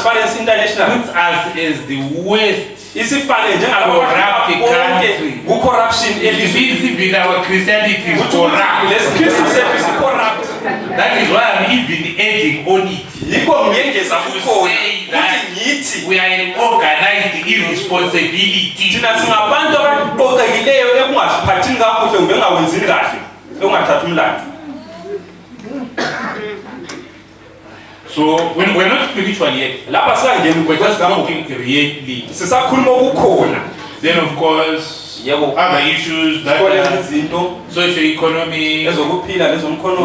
Transparency International puts us as the worst isifane country. Corruption Even our Christianity is corrupt. That is why I'm even adding on it. To say that we are an organized irresponsibility. So we're not spiritual yet. We're just talking really. Then of course, other issues that are socio-economic,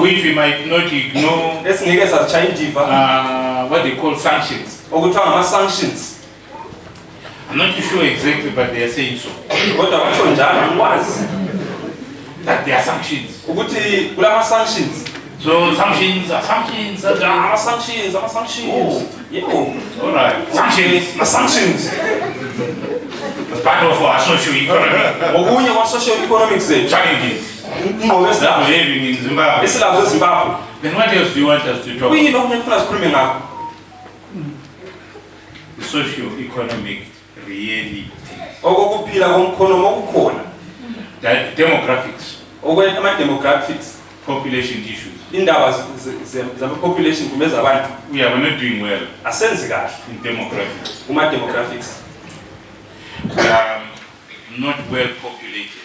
which we might not ignore, what they call sanctions. I'm not too sure exactly, but they are saying so. That there are sanctions. So sanctions are sanctions. All right. Sanctions. As part of our socio-economic challenges that we're having in Zimbabwe. Then what else do you want us to talk about? The socio-economic reality. That demographics. Population issues. We are not doing well in demographics. We are not well populated.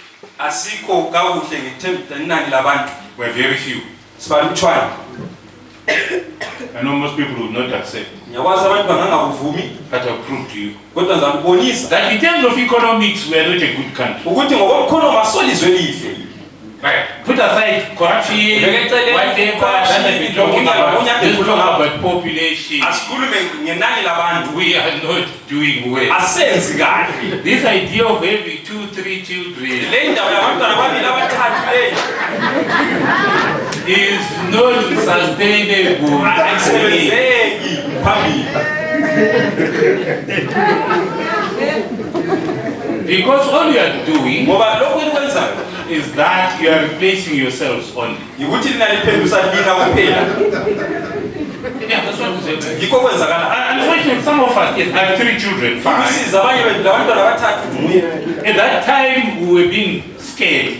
We are very few. I know most people would not accept. But I'll prove to you that in terms of economics, we are not a good country. Right. Put aside corruption, whatever that I've been talking about. Just talk about population. We are not doing well. This idea of having 2-3 children is not sustainable. Because all you are doing is that you are replacing yourselves only. Yeah, that's what you said. Unfortunately, some of us have 3 children. At that time, we were being scared.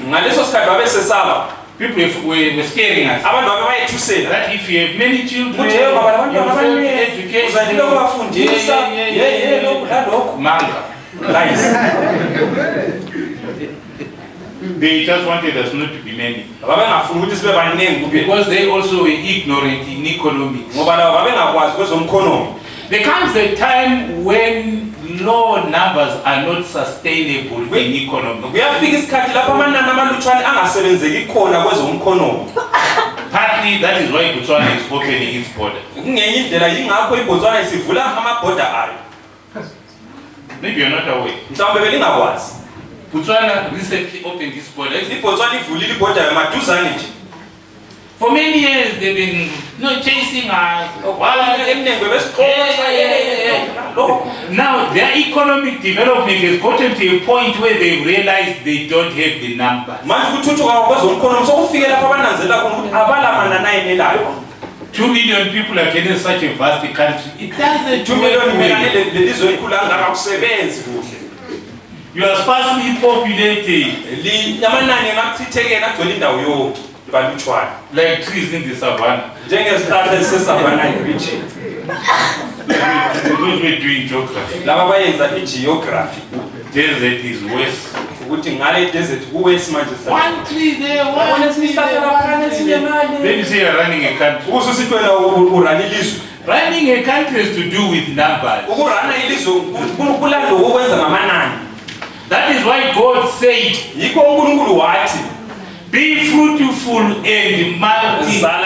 People were scaring us. That if you have many children, you have to educate. Manga. They just wanted us not to be many. Because they also were ignorant in economics. There comes a time when low numbers are not sustainable in economy. Partly that is why Botswana is opening its border. Maybe you're not aware. Botswana recently opened this border. For many years they've been chasing us. Now their economic development has gotten to a point where they've realized they don't have the numbers. 2 million people are getting such a vast country. It doesn't 2 million. You are sparsely populated. Like trees in the savannah. Because we're doing geography. Desert is west. One tree there, one tree there. Then you say you're running a country. Running a country has to do with numbers. That is why God said, be fruitful and multiply.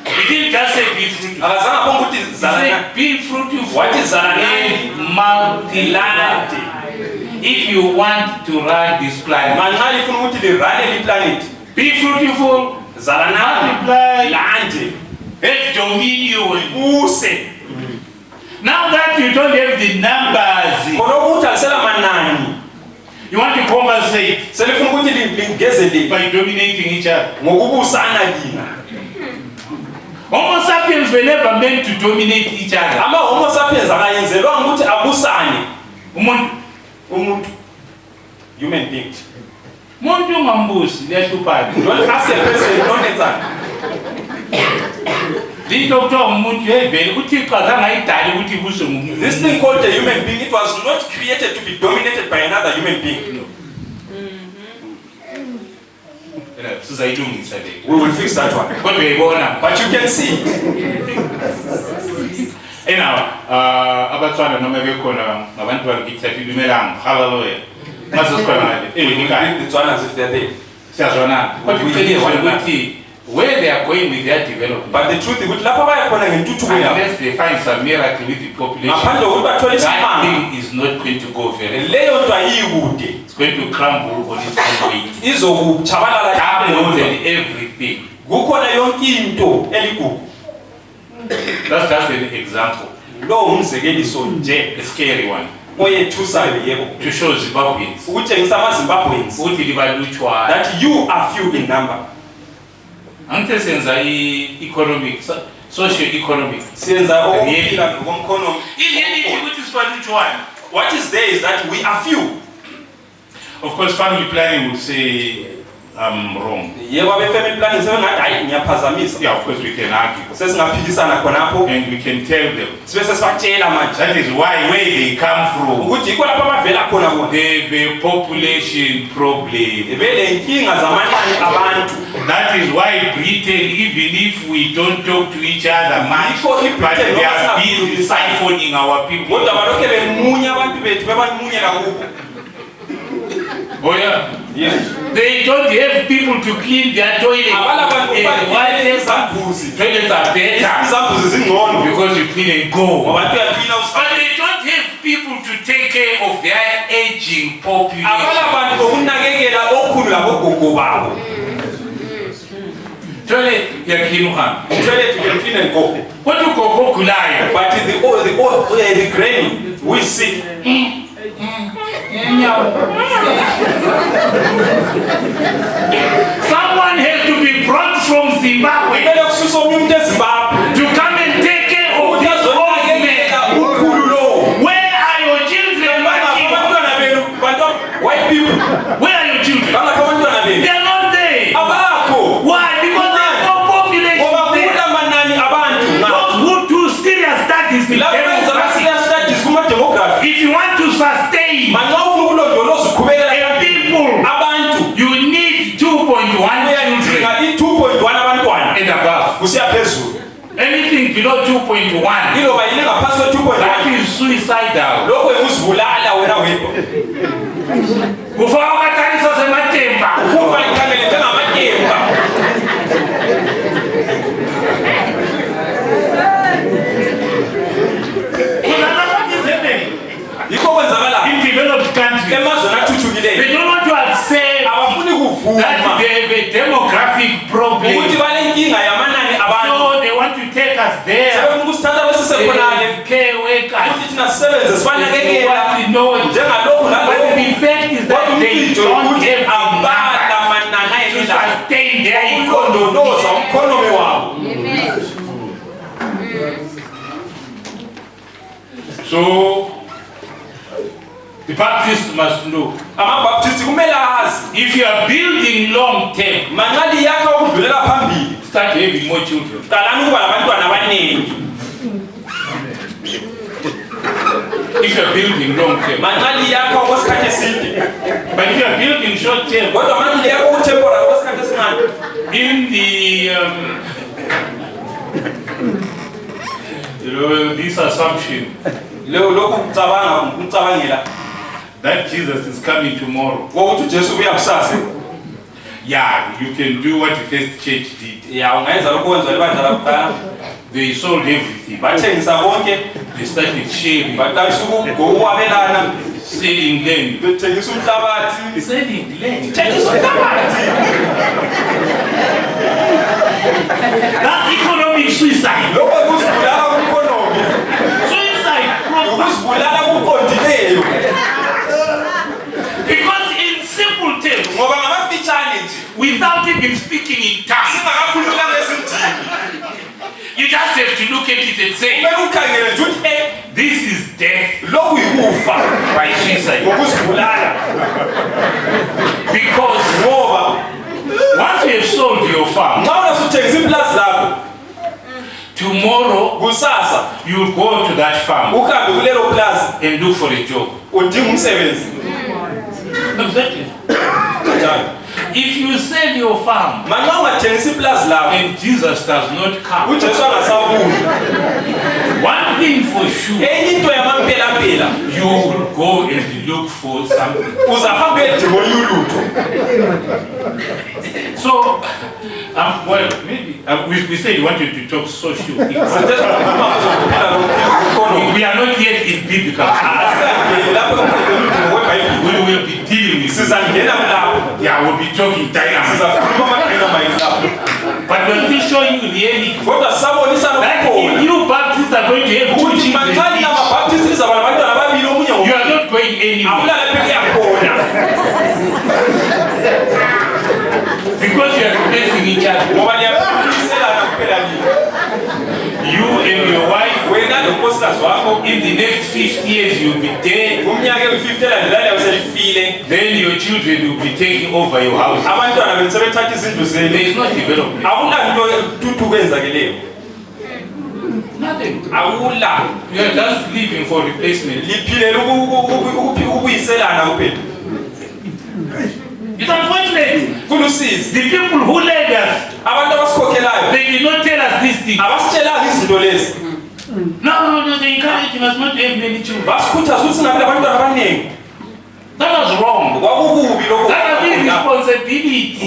He didn't just say be fruitful. He said be fruitful and multiply. If you want to run this planet, be fruitful, multiply, have dominion. Now that you don't have the numbers, you want to compensate by dominating each other. Homo sapiens were never meant to dominate each other. Ama Homo sapiens akayenzelwa ukuthi abusane. Umuntu. Human being. Muntu ngambusi liyashupha. Don't ask a person, don't answer. This thing called the human being, it was not created to be dominated by another human being. No. We will fix that one. But you can see. Where they are going with their development. But the truth is, unless they find some miracle with the population, that thing is not going to go very far. It's going to crumble on its own weight. More than everything. That's just an example. A scary one. To show Zimbabweans that you are few in number. Economic, socio-economic. What is there is that we are few. Of course, family planning would say I'm wrong. Yeah, of course we can argue. And we can tell them. That is why where they come from, the population problem. That is why Britain, even if we don't talk to each other much, but they are busy siphoning our people. Oh yeah? Yes. They don't have people to clean their toilets. Toilets are better because you clean and go. But they don't have people to take care of their aging population. Toilet ya kinuha. Toilet you can clean and go. What do go kulaya? But the grain we see. Someone has to be brought from Zimbabwe to come and take care of this old man. Where are your children? White people. Where are your children? They are not there. Why? Because there is no population there. Those who do serious studies in demography. If you want to sustain people, you need 2.1 children and above. Anything below 2.1, that is suicidal. In developed countries, they don't want to accept that they have a demographic problem. So they want to take us there. Care workers. But the fact is that they don't have to sustain their economy. So the Baptists must know. If you are building long term, start having more children. If you are building long term, but if you are building short term, in the this assumption that Jesus is coming tomorrow. Yeah, you can do what the first church did. They sold everything. They started sharing. Selling land. Selling land. That's economic suicide. Suicide proper. Because in simple terms, without even speaking in tongues, This is death by suicide. Because once you have sold your farm, tomorrow you will go to that farm and look for a job. Exactly. If you sell your farm and Jesus does not come, one thing for sure, you will go and look for something. So, well, maybe we said we wanted to talk social. We are not yet in biblical. We will be dealing with it. Yeah, we'll be talking dynamics. But we're still showing you reality. That if you Baptists are going to have two children, you are not going anywhere. Because you are replacing each other. You and your wife, in the next 50 years you'll be dead. Then your children will be taking over your house. There is no development. Nothing. You are just living for replacement. It's unfortunate. The people who led us, they did not tell us this thing. No, they encouraged us not to have many children. That was wrong. That was irresponsibility.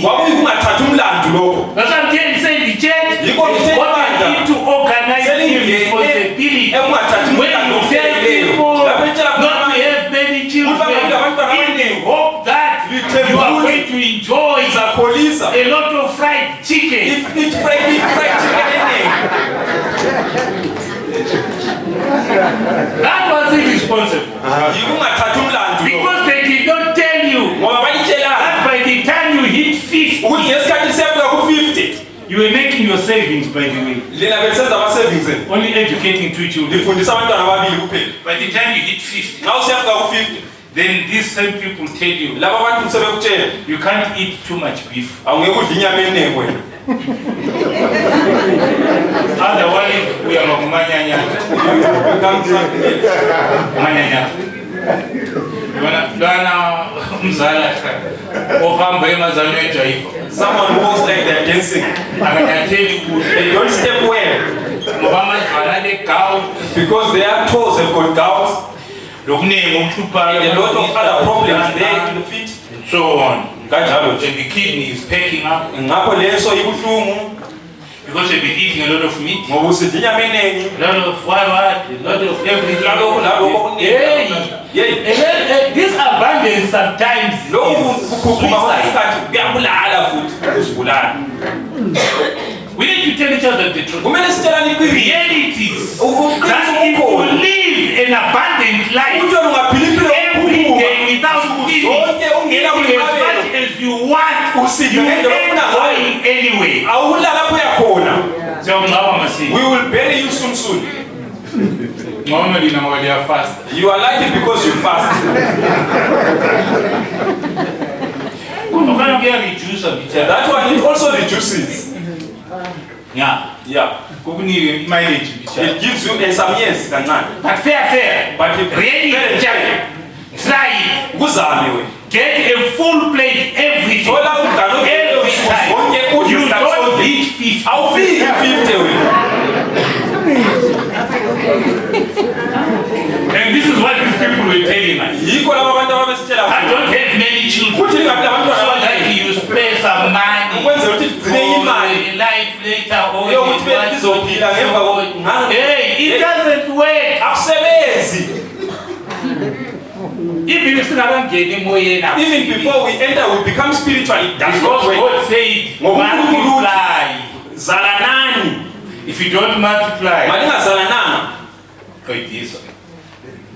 That's what I'm saying. The church is what we need to organize irresponsibility. When you tell people not to have many children, in the hope that you are going to enjoy a lot of fried chicken. That was irresponsible. Because they did not tell you that by the time you hit 50, you were making your savings, by the way. Only educating 2 children. By the time you hit 50, then these same people tell you, you can't eat too much beef. Otherwise, we are Someone walks like they're dancing. They don't step well. Because their toes have got gout. And a lot of other problems there in the feet. And so on. And the kidney is packing up. Because they've been eating a lot of meat. A lot of what? A lot of everything. This abundance sometimes is suicide. We need to tell each other the truth. Realities. That if you live an abundant life every day without feeling as much as you want, you end up going anyway. We will bury you soon. Normally now they are fast. You are lucky because you fast. That one it also reduces. Yeah. Mileage. It gives you some years than none. But fair. But really try it. Get a full plate every time. You don't eat 50. I'll feed you 50. And this is what these people were telling us. I don't have many children. So that you spend some money for life later on. Hey, it doesn't work. Even before we enter, we become spiritual. It does not work. God said, multiply. If you don't multiply,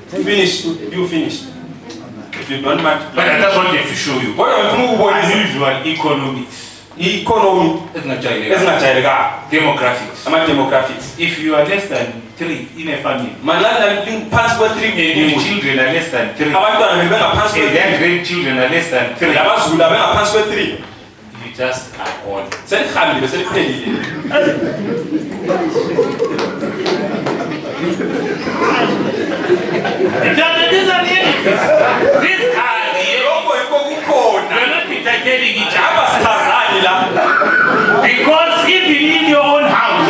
finish. You finish. If you don't multiply. But I just wanted to show you. Unusual economics. Demographics. If you are less than 3 in a family. And Your children are less than 3. And their grandchildren are less than 3. You just are gone. These are realities. These are realities. We're not entertaining each other. Because even in your own house,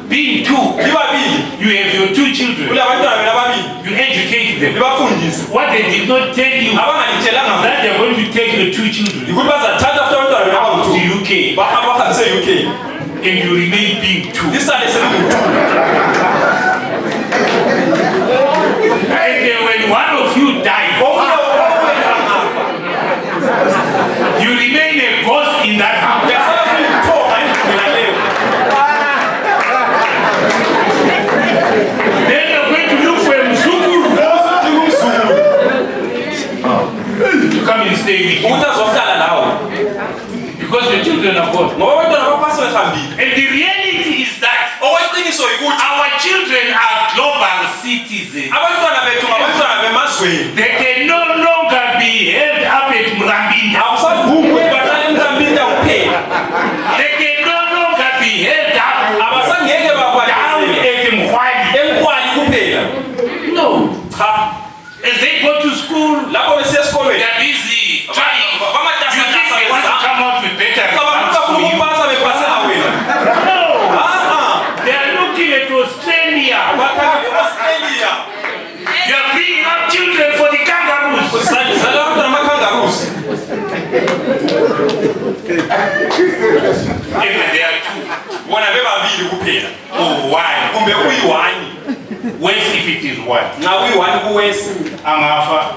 being 2, you have your 2 children. You educate them. What they did not tell you is that they're going to take the 2 children to UK. And you remain being 2. And then when one of you dies, you remain a ghost in that house. Then you're going to look for a mzukuru to come and stay with you. Because the children are gone. And the reality is that our children are global citizens. They can no longer be held up at Murambinda. They can no longer be held up down at Mkwali. No. As they go to school, they are busy trying. You think they want to come out with better results for you? No. They are looking at Australia. You are bringing up children for the kangaroos. Even they are 2. Oh, why? West if it is 1. Now we want to waste.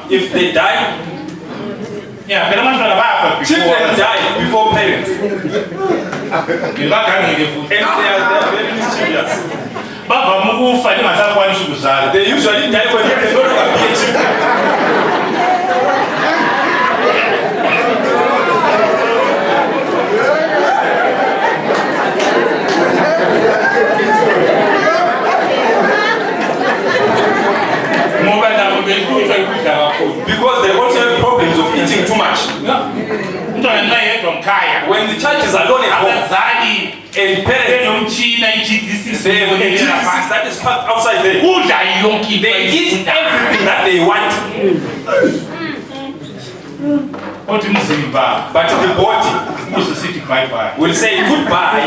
If they die, children die before parents. And they are very mischievous. They usually die when they don't have children. Because they also have problems of eating too much. When the child is alone at home, and parents, they have a disease that is parked outside there. They eat everything that they want. But the body will say goodbye.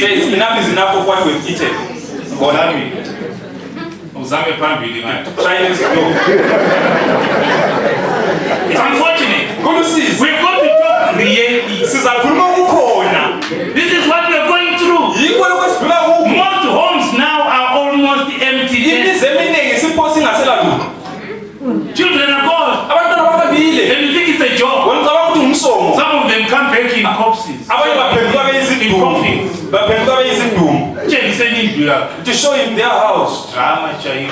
Says enough is enough of what we've eaten. Chinese no. It's unfortunate. We've got to talk reality. This is what we are going through. Most homes now are almost empty. Children are gone. And you think it's a job. Some of them come back in corpses. In coffins. To show him their house. Drama child.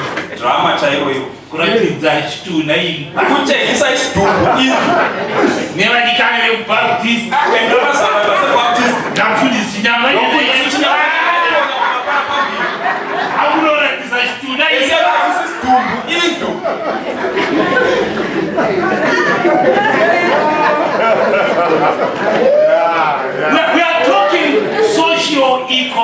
We are talking socio-economic.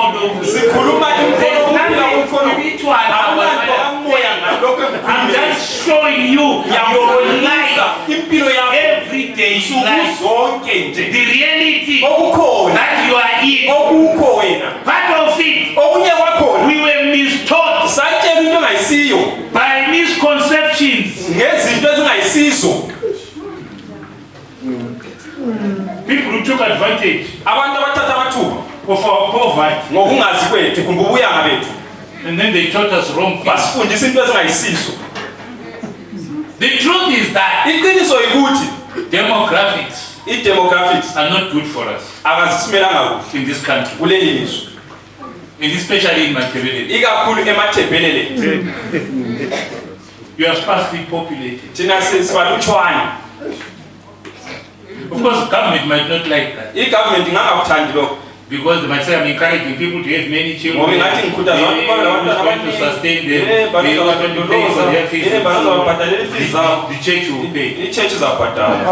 I'm just showing you your life, everyday life, the reality that you are in. Part of it, we were mistaught by misconceptions. People who took advantage of our poverty, and then they taught us wrong things. The truth is that demographics are not good for us in this country, and especially in Matebelele. We are sparsely populated. Of course, government might not like that. Because I'm encouraging people to have many children. They are going to sustain them. They are going to pay for their fees. The church will pay. The churches are patterned.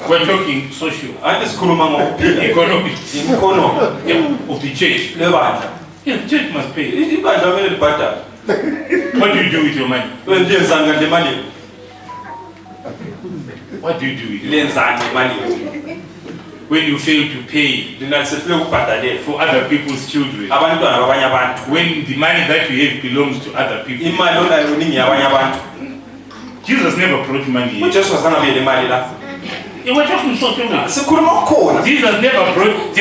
We're talking social, economics of the church. Yeah, the church must pay. What do you do with your money? What do you do with your money? When you fail to pay for other people's children, when the money that you have belongs to other people. Jesus never brought money here. We're talking social. Jesus never brought.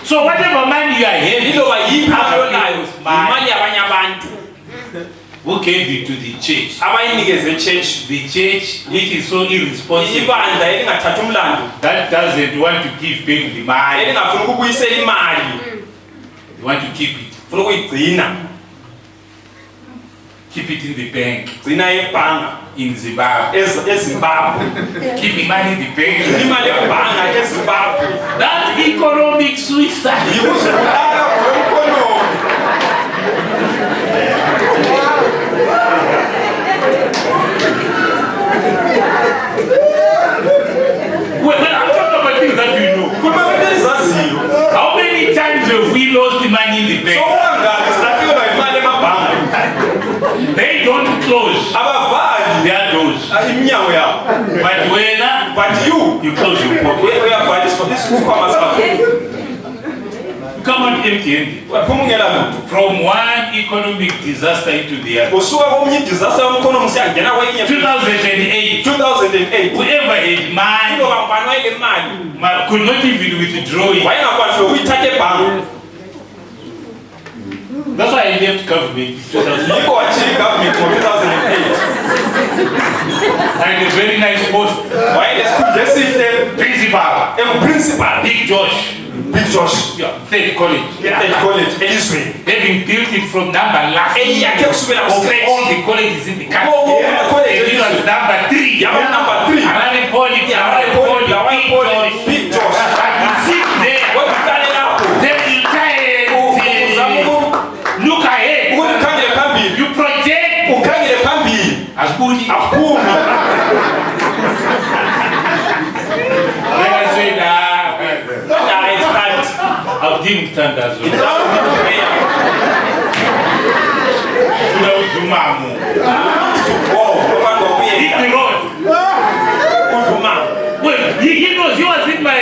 So whatever money you are having, who gave it to the church? The church, which is so irresponsible, that doesn't want to give back the money. They want to keep it. Keep it in the bank. In Zimbabwe. Keeping money in the bank. That's economic suicide. Well, I'm talking about things that you know. How many times have we lost the money in the bank? They don't close their doors. But you close your pocket. Come on empty-handed. From one economic disaster into the other. 2008, whoever had money could not even withdraw it. That's why I left government in 2008. I had a very nice post. Principal. Big Josh. Yeah. Third college. Having built it from number last year. All the colleges in the country. It was number 3. Another college. Big Josh. You sit there. Then you try look ahead. You project. As good. When I say that, I didn't stand as well. Hit the road. Well, he was in my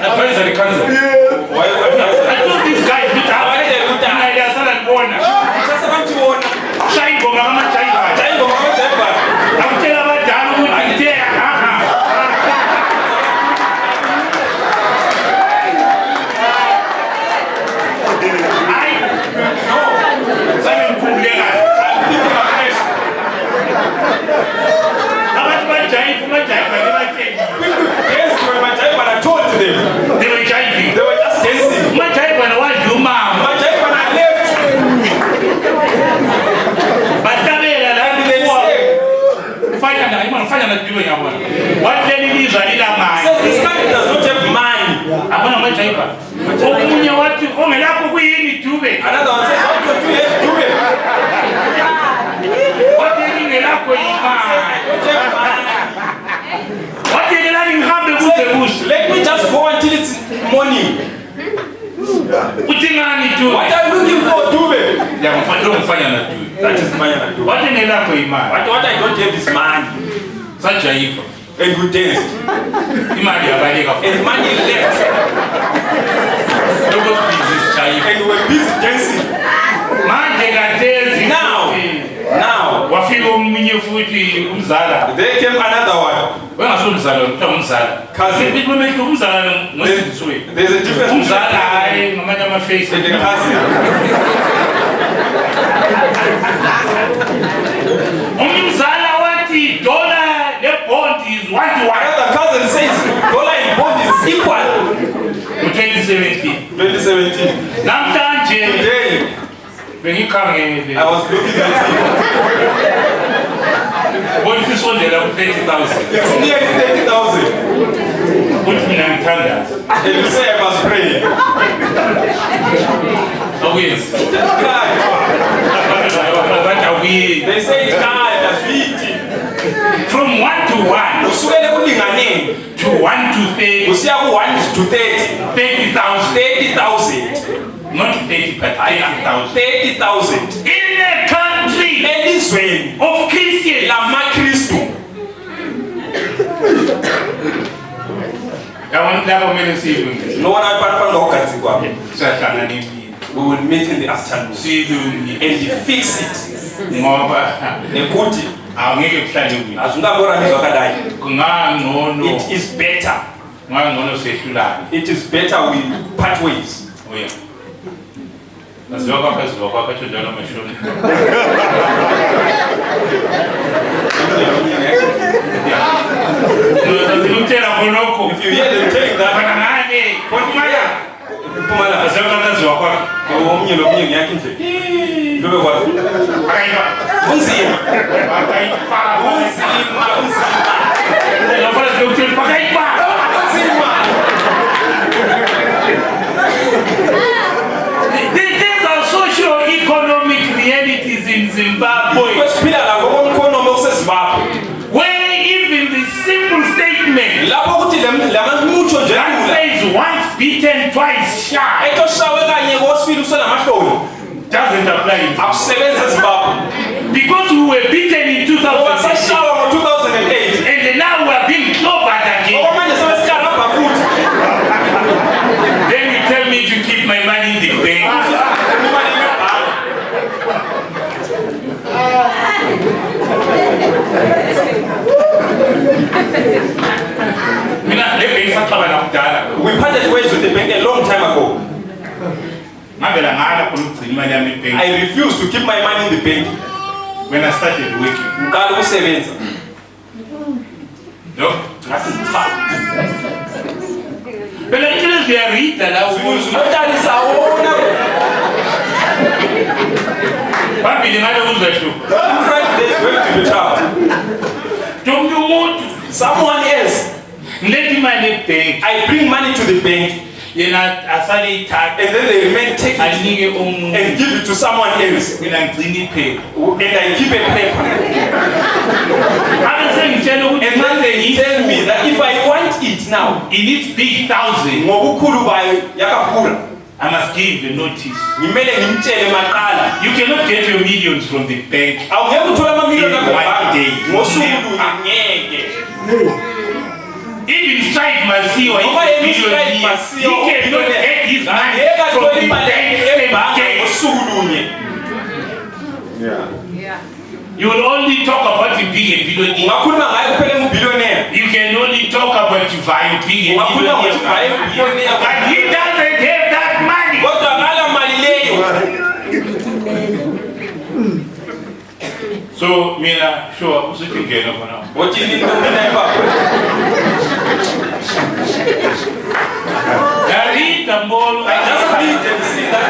advisory council. I told this guy, what then it is, I need a mind. So this country does not have mind. Another one says, what to do is DUBE. What did you get up with what did you have the bush? Let me just go until it's morning. What are you looking for, DUBE? That is DUBE. What did you have with what I don't have is money. Such a evil. A good taste. And money left. And we're busy dancing. Now. There came another one. Cousin. There's a difference between the cousin. Another cousin says dollar and bond is equal. 2017. 2017. Today, I was looking at it. What is this one? There are 30,000. It's nearly 30,000. Put me in thunder. And you say I must pray. Oh, yes. They say it's God, that's sweet. From 1 to 1. Usukele kulingane. To 1 to 30. Usiya ku 1 to 30. 30,000. 30,000. Not 30, but 30,000. 30,000. In a country Elizweni of Christians. lamaKristu. I want to have a ministry. No one apart from we will meet in the afternoon. And fix it. Nekuti. It is better. It is better we part ways. Oh, yeah. If you hear them saying that, these are socio-economic realities in Zimbabwe, where even the simple statement that says once beaten, twice shy doesn't apply. Because we were beaten in 2008 and now we are being clobbered again. Then you tell me to keep my money in the bank. we parted ways with the bank a long time ago. I refused to keep my money in the bank when I started working. No? But actually, we are read that I was someone else. I bring money to the bank. And then they remain taking it and give it to someone else. And I keep a paper. And then they tell me that if I want it now, it needs big thousand. I must give a notice. You cannot get your millions from the bank in 1 day. Even Strike Masio, he cannot get his money from the bank. You will only talk about him being a billionaire. You can only talk about you being a billionaire. But he doesn't have that money. So, Mina, sure, what's it again for now? What do you need to do? I read the ball. I just read and see that.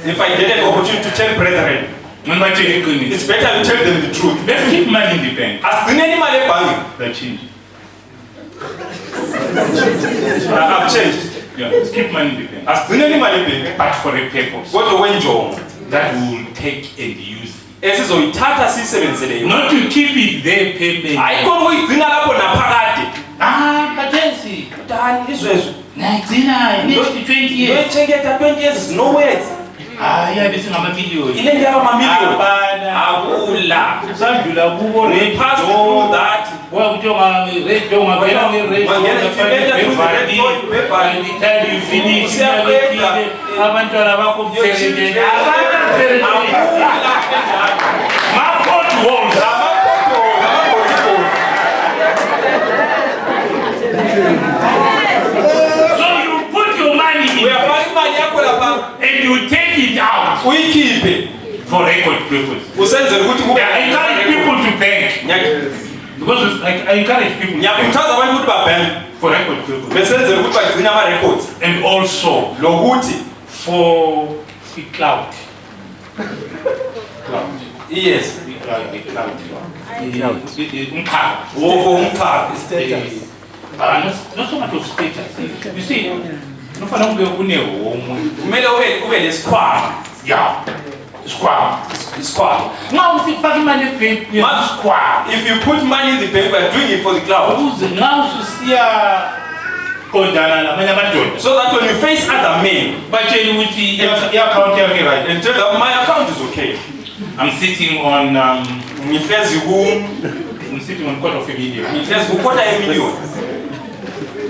If I get an opportunity to tell brethren, it's better to tell them the truth. Let's keep money in the bank. That changed. I've changed. Yeah, let's keep money in the bank. But for a purpose that we will take and use. Not to keep it there payment. Next 20 years. 20 years is no words. Yeah, this is a million. We passed through that. Well, you finish. So you put your money in and you take it out. We keep it for record purpose. I encourage people to bank. Because I encourage people ngiyakhuthaza abantu ukuthi babheme for record purposes. besenzele ukuthi bagcine ama-records And also lokuthi for the cloud. Cloud. yes The cloud. Not so much of status. You see, no for long kumele ube lesikhwama yeah. Squad. Now we think money bank. Squad. If you put money in the bank, we are doing it for the cloud. Now to see so that when you face other men, but your account right, and tell them my account is okay. I'm sitting on I'm sitting on quarter of a million.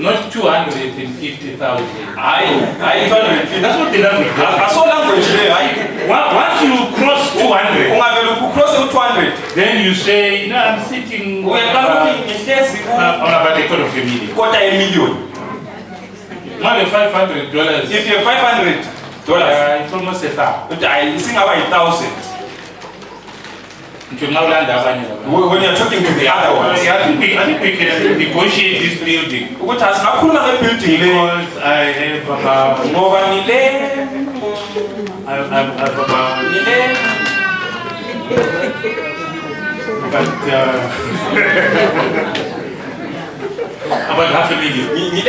Not 250,000. I 250. That's what the language. I saw language there. Once you cross 200, 200. then you say, no, I'm sitting on about a quarter of a million. More than $500. If you're $500, it's almost 1,000. I think about 1,000. When you're talking to the other ones, I think we can negotiate this building. Because I have about half a million. You'll be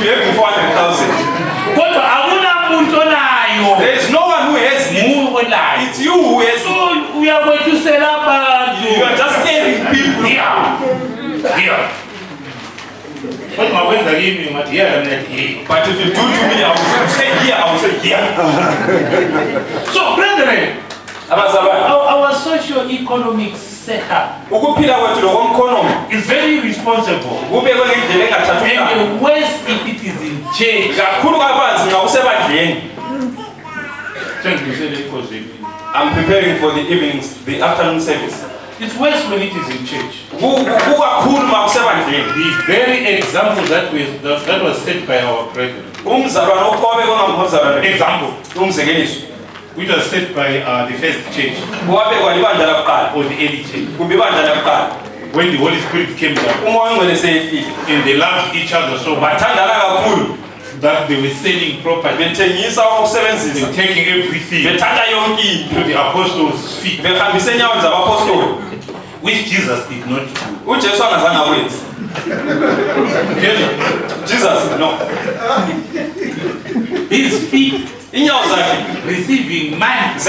having 400,000. There is no one who has it. It's you who has it. So we are going to set up you are just scaring people. Yeah. But my words are giving me what here and that here. But if you do to me, I will say here, I will say here. So, brethren, our socio-economic setup is very responsible. And worse if it is in change. I'm preparing for the evenings, the afternoon service. It's worse when it is in church. The very example that was set by our brethren. Example. Which was set by the first church. Or the early church. When the Holy Spirit came down. And they loved each other so much that they were selling property. They were taking everything to the apostles' feet. Which Jesus did not do. Jesus, no. His feet receiving money.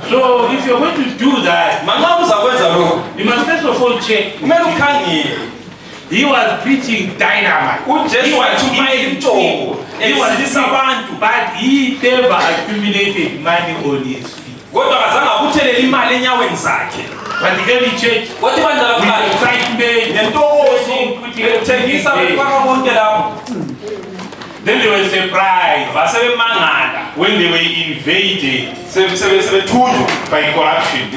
So if you're going to do that, you must first of all check. He was preaching dynamite. He was but he never accumulated money on his feet. But the early church, with the then they were surprised when they were invaded by corruption.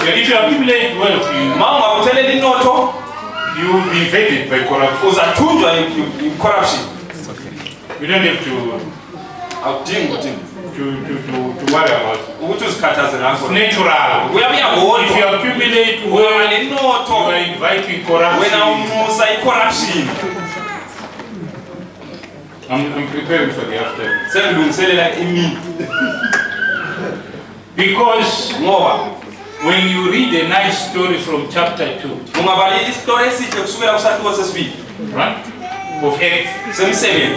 If you accumulate wealth, you will be invaded by corruption. You don't have to worry about it. It's natural. If you accumulate wealth, you are inviting corruption. I'm preparing for the afternoon. Because when you read a nice story from chapter 2, right? Of Acts,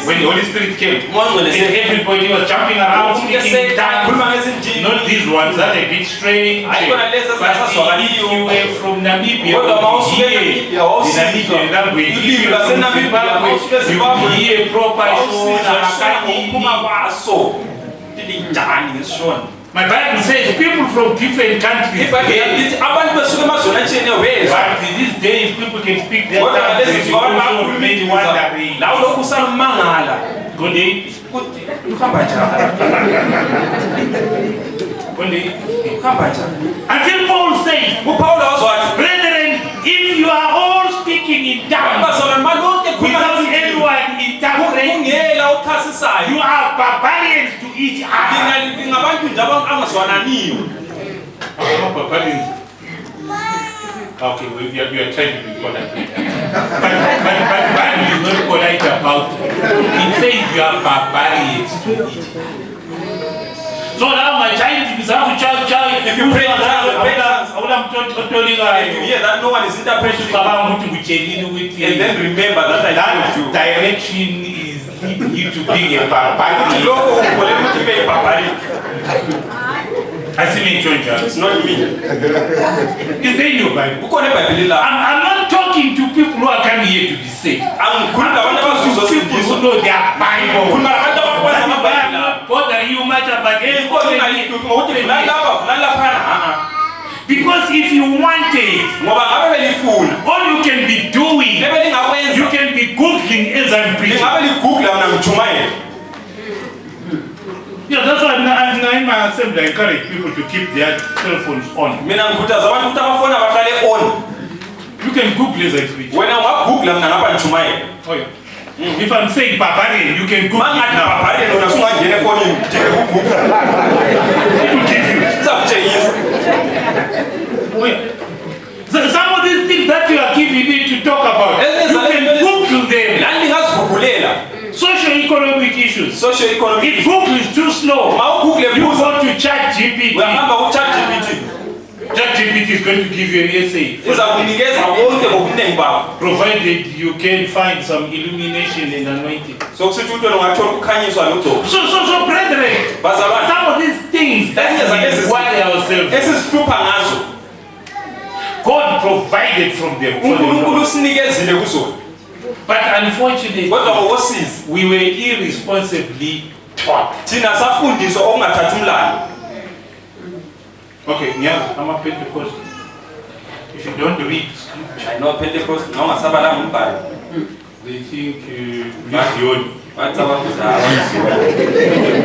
when the Holy Spirit came, and everybody was jumping around, speaking tongues, not these ones that are a bit strange, but if you were from Namibia, you hear the Namibian language. If you are from Zimbabwe, you hear proper Shona. My Bible says people from different countries. But these days people can speak their language. Also made wondering. Until Paul said, brethren, if you are all speaking in tongues, without anyone interpreting, You are barbarians to each other. Barbarians. Okay, well, you are trying to be polite. But Bible is not polite about it. It says you are barbarians to each other. So now my child is how child. If you pray, you hear that no one is interpreting. And then remember that direction is leading you to being a barbarian. I see me join. It's not me. Is there your Bible? I'm not talking to people who are coming here to be saved. I'm talking to people who know their Bible. I'm not bothering you much about it. Because if you want it, all you can be doing, you can be Googling as I'm preaching. Yeah, that's why in my assembly I encourage people to keep their cell phones on. You can Google as I speak. Oh yeah. If I'm saying barbarian, you can Google it now. It will give you. So some of these things that you are giving me to talk about, you can Google them. Socio-economic issues. If Google is too slow, you go to ChatGPT. ChatGPT is going to give you an essay. Provided you can find some illumination and anointing. So brethren, some of these things that we worry ourselves, God provided from them. But unfortunately, we were irresponsibly taught. Okay, yeah, I'm a Pentecostal. If you don't read scripture, I know Pentecost. they think this is